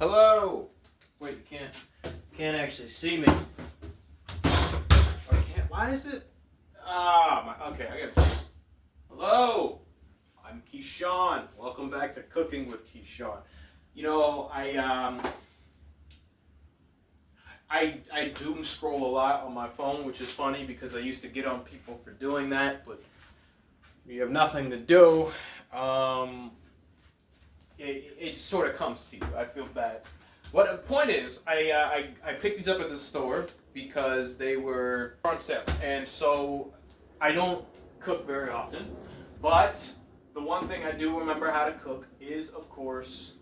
Hello. Wait, you can't actually see me. Or can't? Why is it? Okay, I got it. Hello. I'm Keyshaun. Welcome back to Cooking with Keyshaun. You know, I doom scroll a lot on my phone, which is funny because I used to get on people for doing that, but you have nothing to do. It sort of comes to you. I feel bad. What the point is, I picked these up at the store because they were on sale, and so I don't cook very often. But the one thing I do remember how to cook is, of course,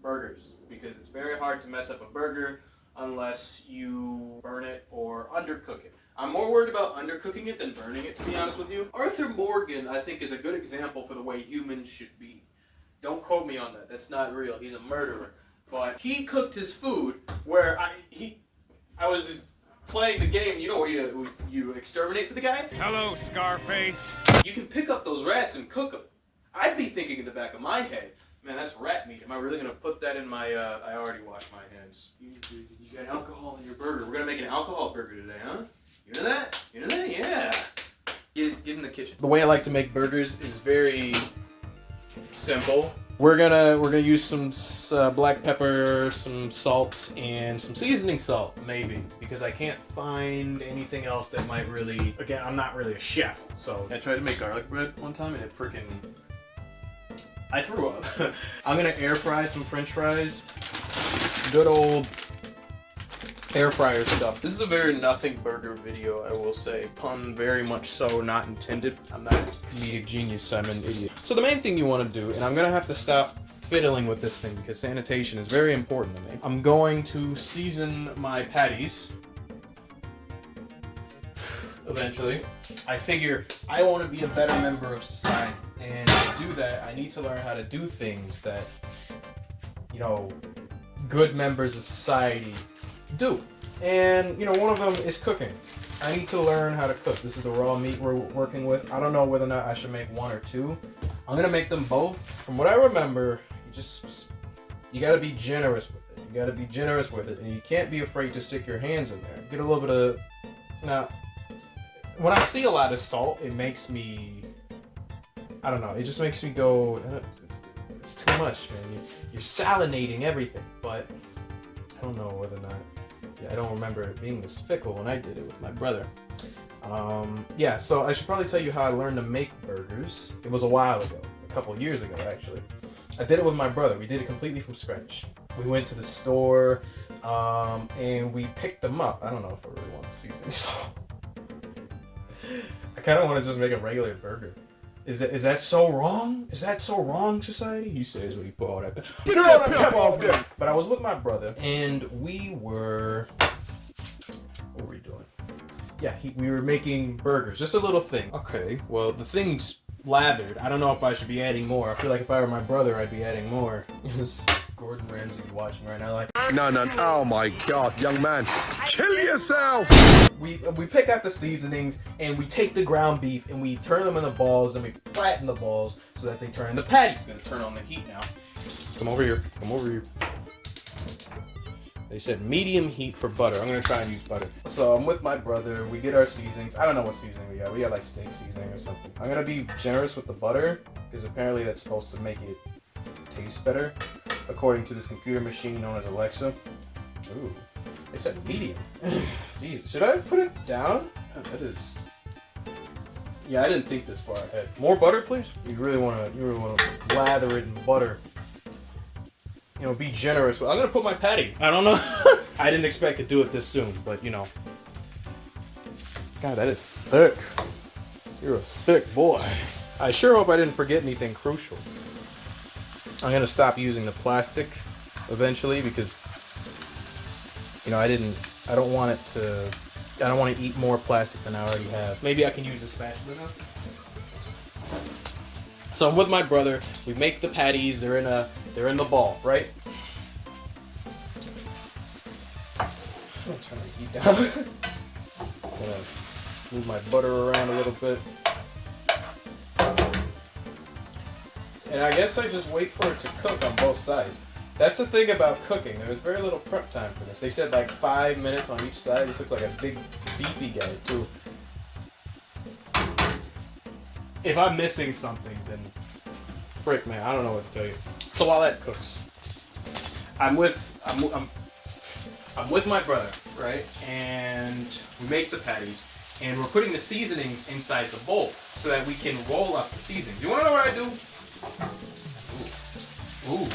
burgers, because it's very hard to mess up a burger unless you burn it or undercook it. I'm more worried about undercooking it than burning it, to be honest with you. Arthur Morgan, I think, is a good example for the way humans should be. Don't quote me on that. That's not real. He's a murderer. But he cooked his food where I was playing the game. You know where you exterminate for the guy? Hello, Scarface. You can pick up those rats and cook them. I'd be thinking in the back of my head, man, that's rat meat. Am I really going to put that in my, I already washed my hands. You got alcohol in your burger. We're going to make an alcohol burger today, huh? You know that? You know that? Yeah. Get in the kitchen. The way I like to make burgers is very simple. We're gonna use some black pepper, some salt, and some seasoning salt, maybe, because I can't find anything else that might really. Again, I'm not really a chef, so I tried to make garlic bread one time and it freaking. I threw up. I'm gonna air fry some French fries. Good old air fryer stuff. This is a very nothing burger video, I will say. Pun very much so not intended. I'm not a comedic genius, I'm an idiot. So the main thing you want to do, and I'm going to have to stop fiddling with this thing because sanitation is very important to me. I'm going to season my patties. Eventually. I figure I want to be a better member of society. And to do that, I need to learn how to do things that, you know, good members of society do. And you know, one of them is cooking. I need to learn how to cook. This is the raw meat we're working with. I don't know whether or not I should make one or two. I'm gonna make them both. From what I remember, you gotta be generous with it. You gotta be generous with it, and you can't be afraid to stick your hands in there. Get a little bit of. Now, when I see a lot of salt, it makes me. I don't know. It just makes me go. It's too much, man. You're salinating everything, but I don't know whether or not. Yeah, I don't remember it being this fickle when I did it with my brother. Yeah, so I should probably tell you how I learned to make burgers. It was a while ago, a couple of years ago actually. I did it with my brother. We did it completely from scratch. We went to the store and we picked them up. I don't know if I really want the seasoning salt. I kind of want to just make a regular burger. Is that so wrong? Is that so wrong, society? He says when he put all that. Get all that pep off there. But I was with my brother, and we were. What were we doing? Yeah, we were making burgers. Just a little thing. Okay, well the thing's lathered. I don't know if I should be adding more. I feel like if I were my brother, I'd be adding more. Gordon Ramsay's watching right now, like. No. Oh my God, young man, kill yourself. We pick out the seasonings and we take the ground beef and we turn them into balls and we flatten the balls so that they turn into patties. I'm gonna turn on the heat now. Come over here. Come over here. They said medium heat for butter. I'm gonna try and use butter. So I'm with my brother. We get our seasonings. I don't know what seasoning we got. We got like steak seasoning or something. I'm gonna be generous with the butter because apparently that's supposed to make it taste better, according to this computer machine known as Alexa. Ooh, they said medium. Jeez, should I put it down? Oh, that is. Yeah, I didn't think this far ahead. More butter, please. You really want to lather it in butter. You know, be generous. I'm gonna put my patty. I don't know. I didn't expect to do it this soon, but you know. God, that is thick. You're a thick boy. I sure hope I didn't forget anything crucial. I'm gonna stop using the plastic eventually because, you know, I don't want to eat more plastic than I already have. Maybe I can use a spatula now. So I'm with my brother. We make the patties. They're in the ball, right? I'm gonna turn the heat down. I'm gonna move my butter around a little bit. And I guess I just wait for it to cook on both sides. That's the thing about cooking. There was very little prep time for this. They said like 5 minutes on each side. This looks like a big, beefy guy too. If I'm missing something, then frick, man, I don't know what to tell you. So while that cooks, I'm with my brother, right? And we make the patties, and we're putting the seasonings inside the bowl so that we can roll up the seasoning. Do you want to know what I do? Ooh.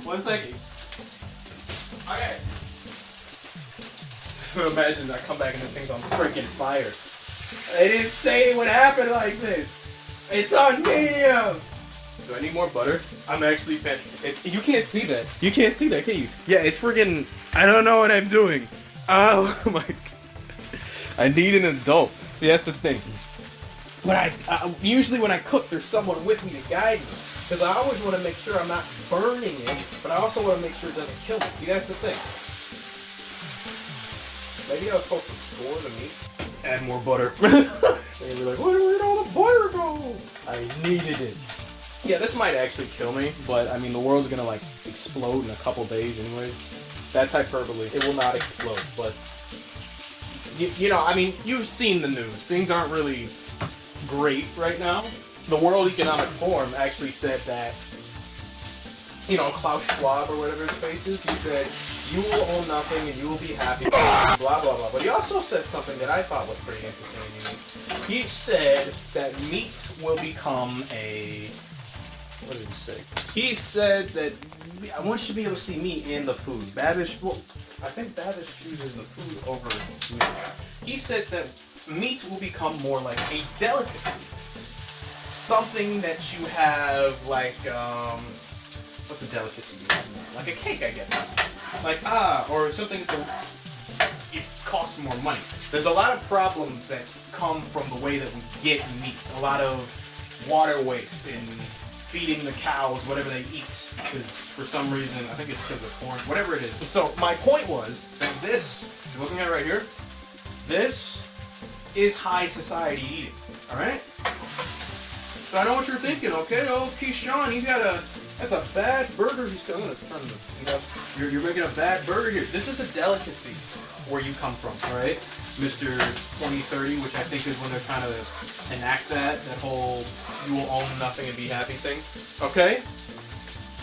1 second. Okay. Imagine I come back and this thing's on freaking fire. They didn't say it would happen like this. It's on medium. Do I need more butter? I'm actually you can't see that. You can't see that, can you? Yeah, it's freaking. I don't know what I'm doing. Oh my. I need an adult. See, that's the thing. Usually when I cook, there's someone with me to guide me. Because I always want to make sure I'm not burning it, but I also want to make sure it doesn't kill me. See, that's the thing. Maybe I was supposed to score the meat. Add more butter. And you're like, where'd all the butter go? I needed it. Yeah, this might actually kill me, but I mean, the world's gonna like explode in a couple days anyways. That's hyperbole. It will not explode, but you know, I mean, you've seen the news. Things aren't really great right now. The World Economic Forum actually said that, you know, Klaus Schwab or whatever his face is, he said, you will own nothing and you will be happy, blah, blah, blah. But he also said something that I thought was pretty interesting and unique. He said that meat will become a, what did he say? He said that I want you to be able to see meat in the food. Babish, well, I think Babish chooses the food over meat. He said that meat will become more like a delicacy. Something that you have, like, what's a delicacy? Like a cake, I guess. Like, or something that it costs more money. There's a lot of problems that come from the way that we get meats. A lot of water waste in feeding the cows whatever they eat. Because for some reason, I think it's because of corn, whatever it is. So my point was that this, you're looking at it right here, this is high society eating, all right? So I know what you're thinking, okay? Oh, Keyshaun, he's got that's a bad burger. I'm gonna turn the, you know, you're making a bad burger here. This is a delicacy where you come from, all right? Mr. 2030, which I think is when they're trying to enact that whole you will own nothing and be happy thing. Okay?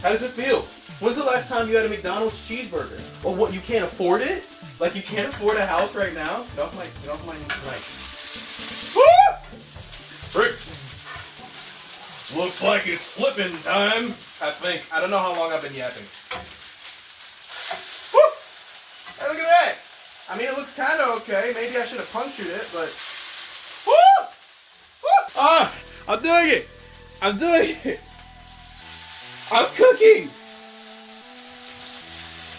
How does it feel? When's the last time you had a McDonald's cheeseburger? Well, what, you can't afford it? Like you can't afford a house right now? Get off my knife. Woo! Frick! Looks like it's flipping time, I think. I don't know how long I've been yapping. Woo! Hey, look at that! I mean, it looks kind of okay. Maybe I should have punctured it, but... Woo! Woo! Ah! I'm doing it! I'm doing it! I'm cooking!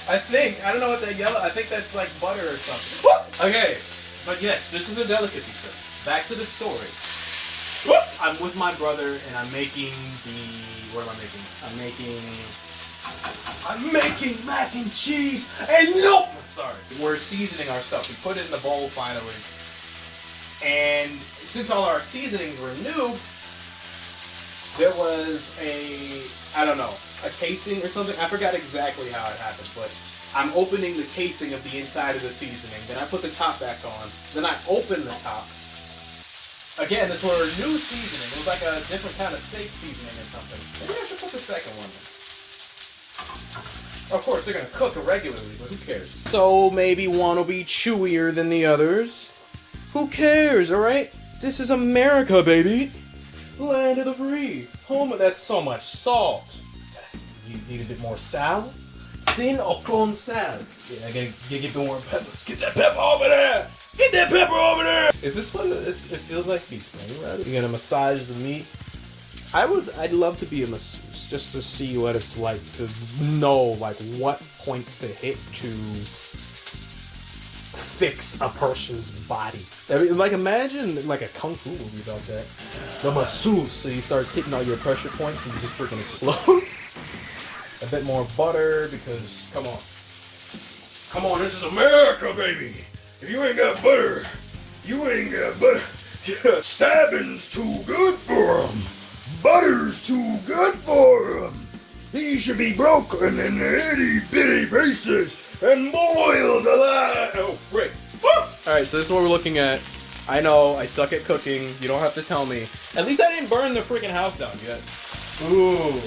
I think. I don't know what that yellow... I think that's like butter or something. Woo! Okay. But yes, this is a delicacy, sir. Back to the story. I'm with my brother and I'm making the... What am I making? I'm making mac and cheese and nope! Sorry. We're seasoning our stuff. We put it in the bowl finally. And since all our seasonings were new, there was I don't know, a casing or something. I forgot exactly how it happened, but I'm opening the casing of the inside of the seasoning. Then I put the top back on. Then I open the top. Again, this was a new seasoning. It was like a different kind of steak seasoning or something. Maybe I should put the second one in. Of course, they're going to cook irregularly, but who cares? So maybe one will be chewier than the others. Who cares, alright? This is America, baby. Land of the free. Home of... That's so much salt. You need a bit more sal? Sin or con sal? Yeah, I gotta get more pepper. Get that pepper over there! Get that pepper over there! Is this one? It feels like he's playing around. You're gonna massage the meat. I'd love to be a masseuse just to see what it's like to know like what points to hit to fix a person's body. I mean, like imagine like a kung fu movie about that. The masseuse, so he starts hitting all your pressure points and you just freaking explode. A bit more butter because come on, this is America, baby. If you ain't got butter, you ain't got butter. Yeah, stabbing's too good for 'em. Butter's too good for 'em. He should be broken in itty bitty pieces and boiled alive. Oh, frick. Alright, so this is what we're looking at. I know, I suck at cooking. You don't have to tell me. At least I didn't burn the freaking house down yet. Ooh.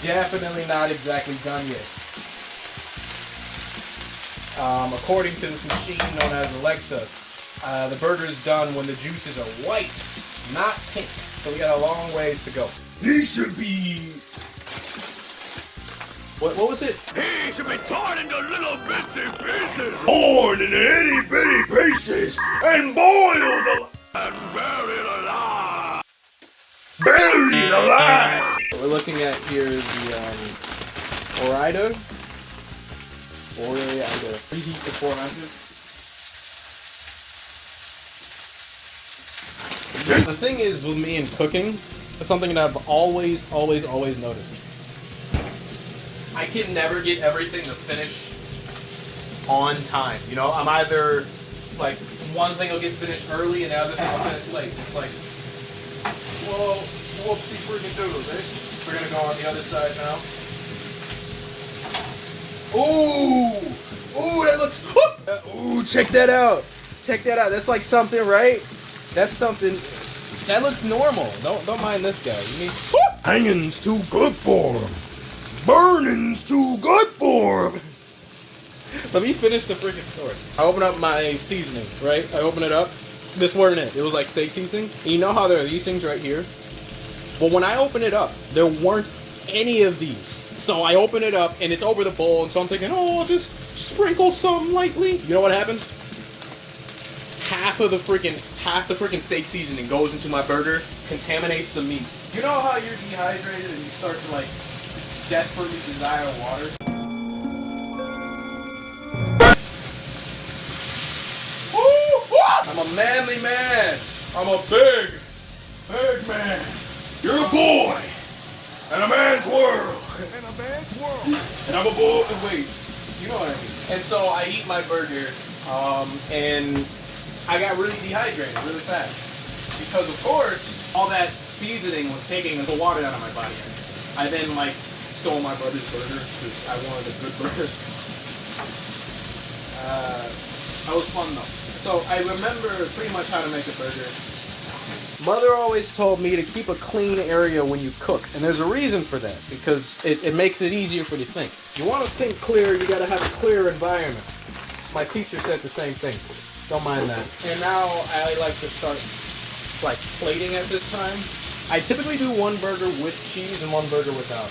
Definitely not exactly done yet. According to this machine known as Alexa, the burger is done when the juices are white, not pink. So we got a long ways to go. He should be... What was it? He should be torn into little bitsy pieces. Torn into itty bitty pieces and boiled alive. And buried alive. Buried alive. What we're looking at here is the Orida. Preheat to 400. The thing is with me in cooking, it's something that I've always noticed. I can never get everything to finish on time. You know, I'm either like one thing will get finished early and the other thing will finish late. It's like, whoa, whoopsie freaking doodles, right? We're gonna go on the other side now. Ooh, that looks. Ooh, check that out. Check that out. That's like something, right? That's something. That looks normal. Don't mind this guy. You need. Hanging's too good for him. Burning's too good for him. Let me finish the freaking story. I open up my seasoning, right? I open it up. This weren't it. It was like steak seasoning. And you know how there are these things right here? Well, when I open it up, there weren't any of these. So I open it up and it's over the bowl, and so I'm thinking, oh, I'll just sprinkle some lightly. You know what happens? Half the freaking steak seasoning goes into my burger, contaminates the meat. You know how you're dehydrated and you start to like desperately desire water? I'm a manly man. I'm a big man. You're a boy in a man's world. And I'm a boy. Wait, you know what I mean. And so I eat my burger, and I got really dehydrated really fast because, of course, all that seasoning was taking the water out of my body. I then stole my brother's burger because I wanted a good burger. That was fun though. So I remember pretty much how to make a burger. Mother always told me to keep a clean area when you cook, and there's a reason for that, because it makes it easier for you to think. You want to think clear, you got to have a clear environment. My teacher said the same thing. Don't mind that. And now I like to start plating at this time. I typically do one burger with cheese and one burger without.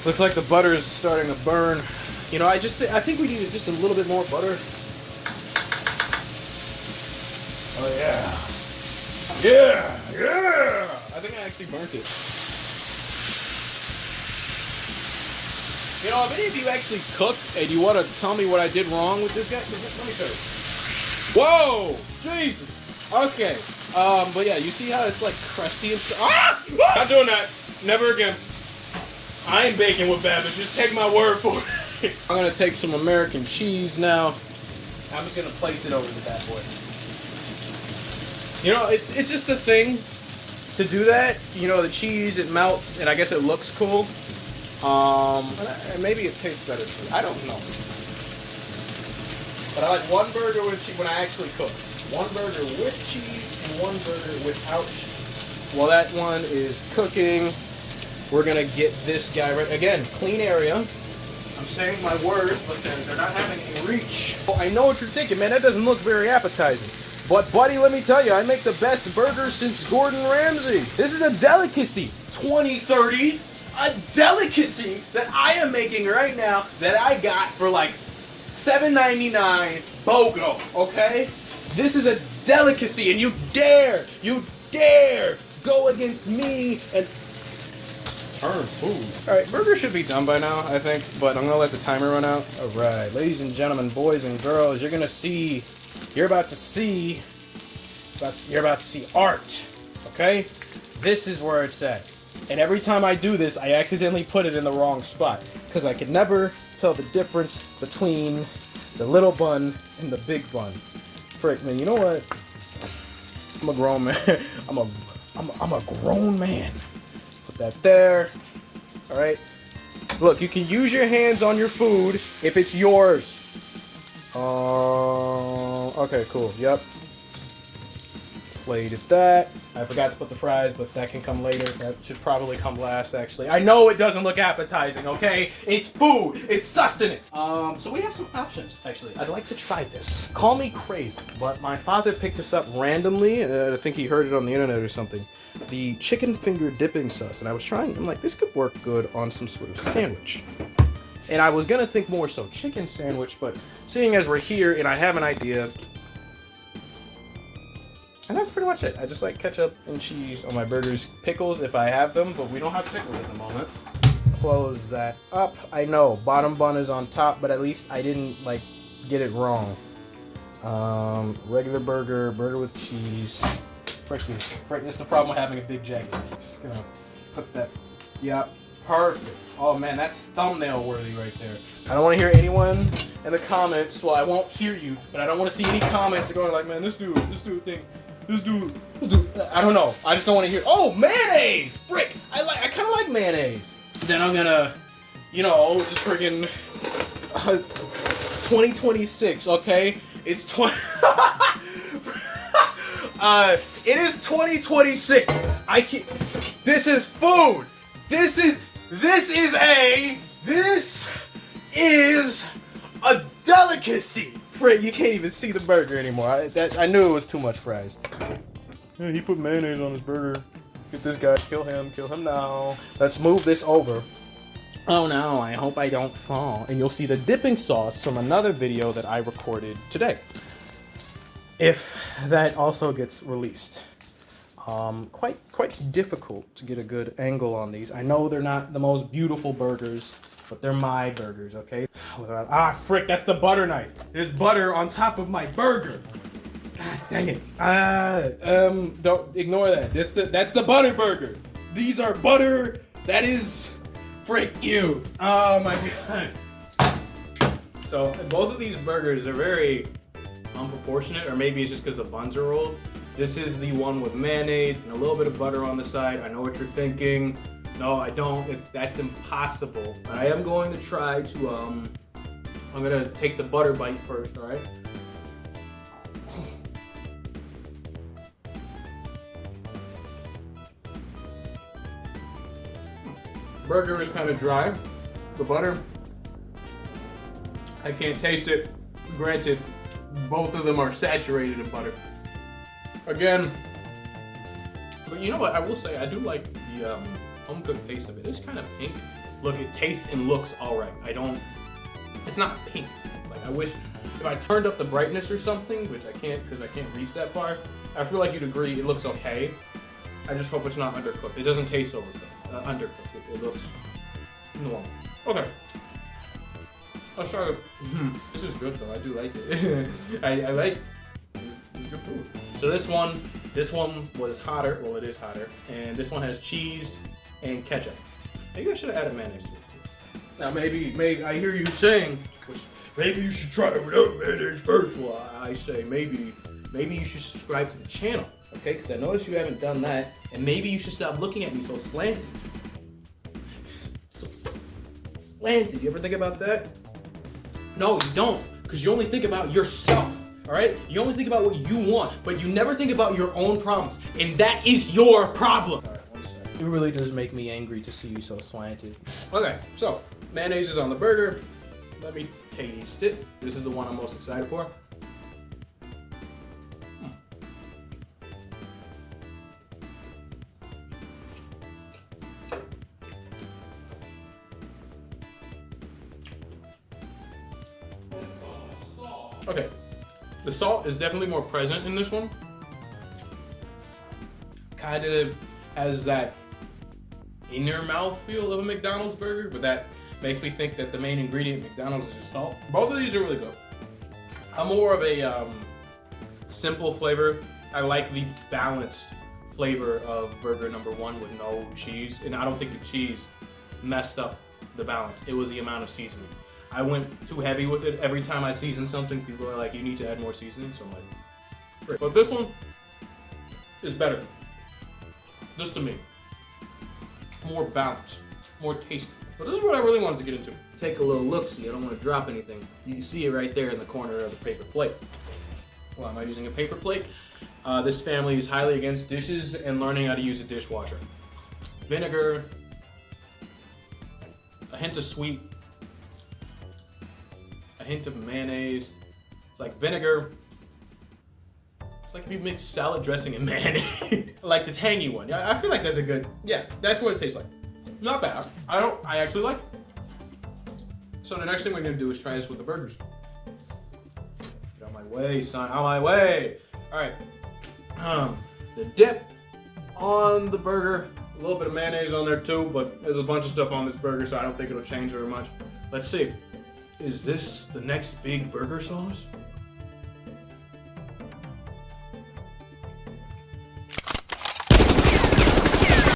Looks like the butter is starting to burn. You know, I think we need just a little bit more butter. Oh yeah. Yeah. I think I actually burnt it. You know, if any of you actually cook and you want to tell me what I did wrong with this guy, let me show you. Whoa! Jesus! Okay. But yeah, you see how it's like crusty and stuff? Ah! Not doing that. Never again. I ain't baking with Babbage. Just take my word for it. I'm gonna take some American cheese now. I'm just gonna place it over the bad boy. You know, it's just a thing to do that. You know, the cheese, it melts, and I guess it looks cool. Maybe it tastes better too. I don't know. But I like one burger with cheese when I actually cook. One burger with cheese and one burger without cheese. While that one is cooking, we're gonna get this guy right. Again, clean area. I'm saying my words, but they're not having any reach. Well, I know what you're thinking, man. That doesn't look very appetizing. But, buddy, let me tell you, I make the best burgers since Gordon Ramsay. This is a delicacy. 2030, a delicacy that I am making right now that I got for like $7.99 BOGO, okay? This is a delicacy, and you dare go against me and turn food. All right, burger should be done by now, I think, but I'm gonna let the timer run out. All right, ladies and gentlemen, boys and girls, you're about to see art, okay? This is where it's at. And every time I do this, I accidentally put it in the wrong spot because I could never tell the difference between the little bun and the big bun. Frick, man, you know what? I'm a grown man. I'm a grown man. Put that there. All right. Look, you can use your hands on your food if it's yours. Okay, cool. Yep. Plated that. I forgot to put the fries, but that can come later. That should probably come last, actually. I know it doesn't look appetizing, okay? It's food. It's sustenance. So we have some options, actually. I'd like to try this. Call me crazy, but my father picked this up randomly. I think he heard it on the internet or something. The chicken finger dipping sauce, and I was trying. I'm like, this could work good on some sort of sandwich. And I was gonna think more so chicken sandwich, but seeing as we're here and I have an idea, and that's pretty much it. I just like ketchup and cheese on my burgers, pickles if I have them, but we don't have pickles at the moment. Close that up. I know bottom bun is on top, but at least I didn't like get it wrong. Regular burger with cheese. Freaking, that's the problem with having a big jacket. Just gonna put that. Yeah, perfect. Oh man, that's thumbnail worthy right there. I don't want to hear anyone in the comments. Well, I won't hear you, but I don't want to see any comments going like, man, this dude thing. This dude. I don't know. I just don't want to hear. Oh, mayonnaise! Frick! I kind of like mayonnaise. Then I'm gonna, just freaking. It's 2026, okay? It's 20. It is 2026. This is food. This is a delicacy. Frick, you can't even see the burger anymore. I knew it was too much fries. Yeah, he put mayonnaise on his burger. Get this guy, kill him now. Let's move this over. Oh no, I hope I don't fall. And you'll see the dipping sauce from another video that I recorded today. If that also gets released. Quite difficult to get a good angle on these. I know they're not the most beautiful burgers, but they're my burgers, okay? Ah, frick, that's the butter knife. There's butter on top of my burger. God dang it. Don't ignore that. That's the butter burger. These are butter. That is, frick you. Oh my God. So both of these burgers are very unproportionate, or maybe it's just because the buns are rolled. This is the one with mayonnaise and a little bit of butter on the side. I know what you're thinking. No, I don't. That's impossible. But I am going to try to, I'm going to take the butter bite first, all right? Burger is kind of dry. The butter, I can't taste it. Granted, both of them are saturated in butter. Again, but you know what? I will say I do like the home cooked taste of it. It's kind of pink. Look, it tastes and looks all right. It's not pink. Like I wish if I turned up the brightness or something, which I can't because I can't reach that far. I feel like you'd agree it looks okay. I just hope it's not undercooked. It doesn't taste undercooked. It looks normal. Okay. Let's try it. This is good though. I do like it. I like. It's good food. So this one was hotter. Well, it is hotter, and this one has cheese and ketchup. Maybe I should have added mayonnaise to it. Now maybe I hear you saying, maybe you should try it without mayonnaise first. Well, I say maybe you should subscribe to the channel, okay? Because I noticed you haven't done that, and maybe you should stop looking at me so slanted. So slanted. You ever think about that? No, you don't, because you only think about yourself. All right? You only think about what you want, but you never think about your own problems, and that is your problem. All right, 1 second. It really does make me angry to see you so slanted. Okay, so mayonnaise is on the burger. Let me taste it. This is the one I'm most excited for. Okay. The salt is definitely more present in this one. Kind of has that in your mouth feel of a McDonald's burger, but that makes me think that the main ingredient at McDonald's is just salt. Both of these are really good. I'm more of a simple flavor. I like the balanced flavor of burger number one with no cheese, and I don't think the cheese messed up the balance. It was the amount of seasoning. I went too heavy with it. Every time I season something, people are like, you need to add more seasoning. So I'm like, great. But this one is better. Just to me. More balanced. more tasty. But this is what I really wanted to get into. Take a little look-see. I don't want to drop anything. You can see it right there in the corner of the paper plate. Why am I using a paper plate? This family is highly against dishes and learning how to use a dishwasher. Vinegar, a hint of sweet, a hint of mayonnaise. It's like vinegar. It's like if you mix salad dressing and mayonnaise. Like the tangy one. Yeah, I feel like that's a good, yeah, that's what it tastes like. Not bad. I actually like it. So the next thing we're gonna do is try this with the burgers. Get out my way, son, out my way. All right, the dip on the burger, a little bit of mayonnaise on there too, but there's a bunch of stuff on this burger, so I don't think it'll change very much. Let's see, is this the next big burger sauce?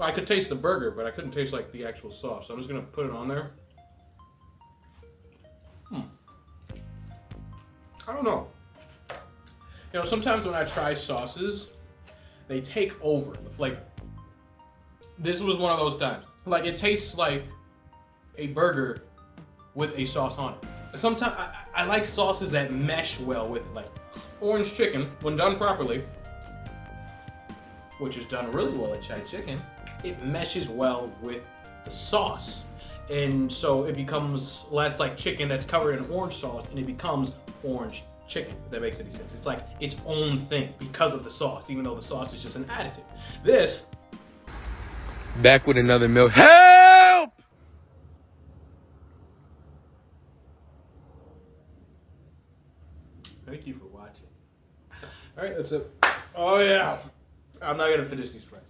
I could taste the burger, but I couldn't taste like the actual sauce. So I'm just gonna put it on there. I don't know. You know, sometimes when I try sauces, they take over. Like, this was one of those times. Like, it tastes like a burger with a sauce on it. Sometimes I like sauces that mesh well with it. Like orange chicken, when done properly, which is done really well at Chai Chicken, it meshes well with the sauce. And so it becomes less like chicken that's covered in orange sauce, and it becomes orange chicken, if that makes any sense. It's like its own thing because of the sauce, even though the sauce is just an additive. This... Back with another meal. Help! Thank you for watching. All right, that's it. Oh yeah. I'm not gonna finish these fries.